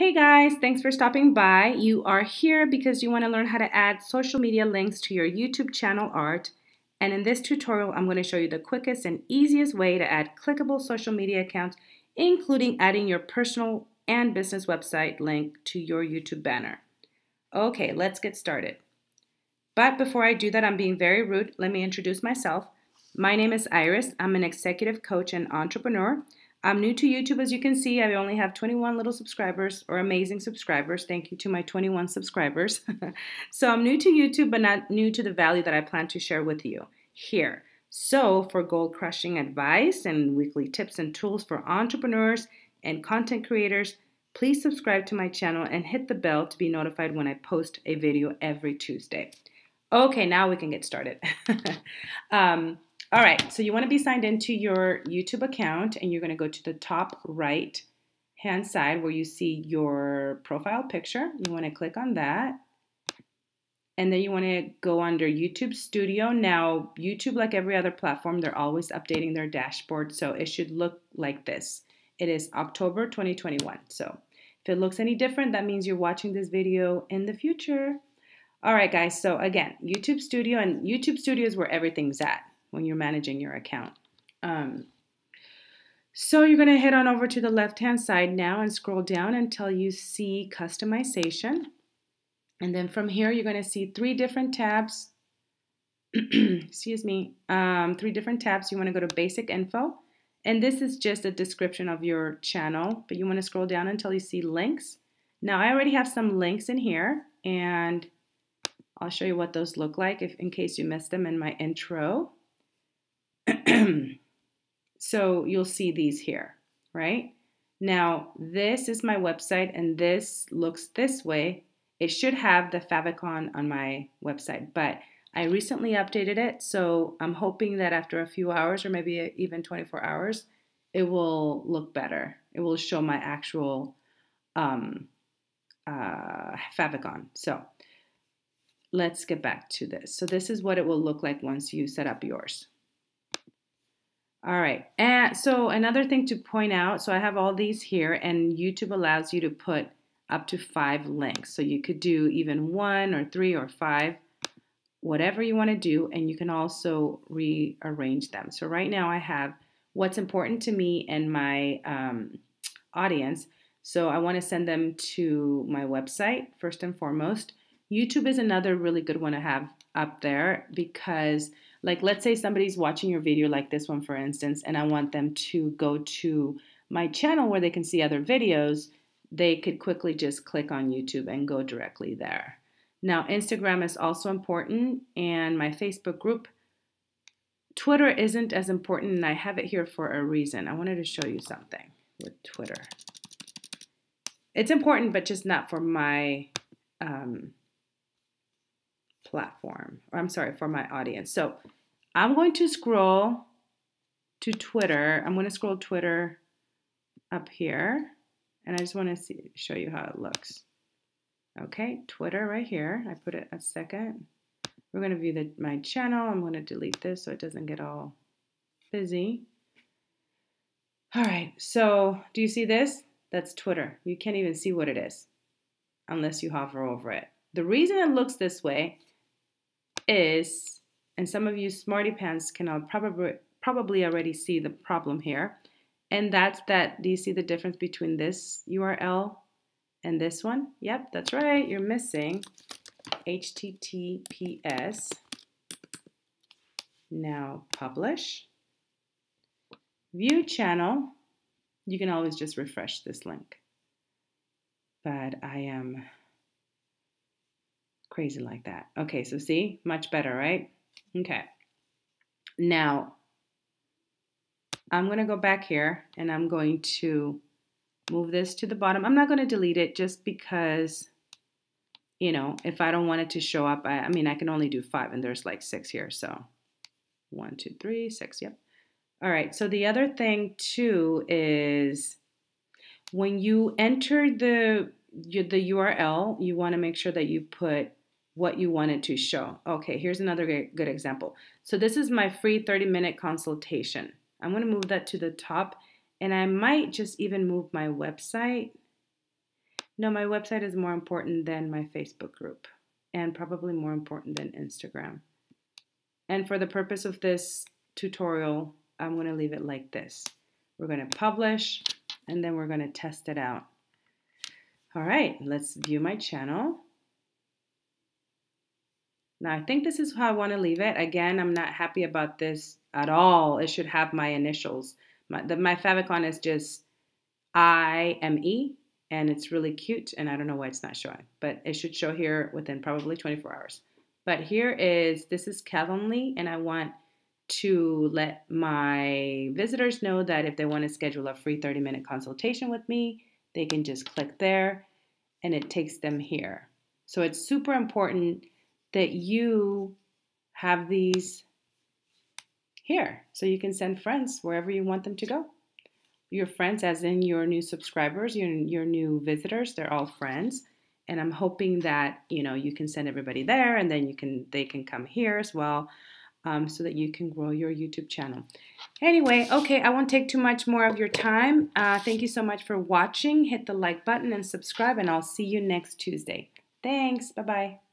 Hey guys, thanks for stopping by. You are here because you want to learn how to add social media links to your YouTube channel art. And in this tutorial, I'm going to show you the quickest and easiest way to add clickable social media accounts, including adding your personal and business website link to your YouTube banner. Okay, let's get started. But before I do that, I'm being very rude. Let me introduce myself. My name is Iris. I'm an executive coach and entrepreneur. I'm new to YouTube, as you can see. I only have 21 little subscribers, or amazing subscribers. Thank you to my 21 subscribers. So I'm new to YouTube, but not new to the value that I plan to share with you here. So for goal-crushing advice and weekly tips and tools for entrepreneurs and content creators, please subscribe to my channel and hit the bell to be notified when I post a video every Tuesday. Okay, now we can get started. All right, so you want to be signed into your YouTube account, and you're going to go to the top right hand side where you see your profile picture. You want to click on that, and then you want to go under YouTube Studio. Now, YouTube, like every other platform, they're always updating their dashboard, so it should look like this. It is October 2021, so if it looks any different, that means you're watching this video in the future. All right, guys, so again, YouTube Studio, and YouTube Studio is where everything's at when you're managing your account. So you're going to head on over to the left-hand side now and scroll down until you see customization. And then from here, you're going to see three different tabs. Excuse me. Three different tabs. You want to go to basic info. And this is just a description of your channel, but you want to scroll down until you see links. Now, I already have some links in here, and I'll show you what those look like in case you missed them in my intro. So you'll see these here, right? Now, this is my website, and this looks this way. It should have the favicon on my website, but I recently updated it, so I'm hoping that after a few hours, or maybe even 24 hours, it will look better. It will show my actual favicon. So let's get back to this. So this is what it will look like once you set up yours. All right, and so another thing to point out, so I have all these here, and YouTube allows you to put up to 5 links. So you could do even 1 or 3 or 5, whatever you want to do, and you can also rearrange them. So right now I have what's important to me and my audience. So I want to send them to my website first and foremost. YouTube is another really good one to have up there because, like, let's say somebody's watching your video like this one, for instance, and I want them to go to my channel where they can see other videos. They could quickly just click on YouTube and go directly there. Now, Instagram is also important, and my Facebook group. Twitter isn't as important, and I have it here for a reason. I wanted to show you something with Twitter. It's important, but just not for my platform, or I'm sorry, for my audience. So I'm going to scroll to Twitter. I'm going to scroll Twitter up here, and I just want to show you how it looks. Okay, Twitter right here. I put it a second. We're going to view my channel. I'm going to delete this so it doesn't get all busy. All right, so do you see this? That's Twitter. You can't even see what it is unless you hover over it. The reason it looks this way is, and some of you smarty pants can probably already see the problem here, and that's that, do you see the difference between this URL and this one? Yep, that's right, you're missing HTTPS. Now publish, view channel. You can always just refresh this link, but I am crazy like that. Okay, so see, much better, right? Okay, now I'm going to go back here and I'm going to move this to the bottom. I'm not going to delete it just because, you know, if I don't want it to show up, I mean, I can only do 5 and there's like 6 here. So 1, 2, 3, 6, yep. All right, so the other thing too is when you enter the URL, you want to make sure that you put what you want it to show. Okay, here's another good example. So this is my free 30-minute consultation. I'm going to move that to the top, and I might just even move my website. No, my website is more important than my Facebook group and probably more important than Instagram. And for the purpose of this tutorial, I'm going to leave it like this. We're going to publish and then we're going to test it out. All right, let's view my channel. Now I think this is how I want to leave it. Again, I'm not happy about this at all. It should have my initials. My favicon is just IME and it's really cute and I don't know why it's not showing, but it should show here within probably 24 hours. But here is, this is Calendly and I want to let my visitors know that if they want to schedule a free 30-minute consultation with me, they can just click there and it takes them here. So it's super important that you have these here so you can send friends wherever you want them to go. Your friends, as in your new subscribers, your new visitors, they're all friends. And I'm hoping that, you know, you can send everybody there and then they can come here as well so that you can grow your YouTube channel. Anyway, okay, I won't take too much more of your time. Thank you so much for watching. Hit the like button and subscribe and I'll see you next Tuesday. Thanks. Bye-bye.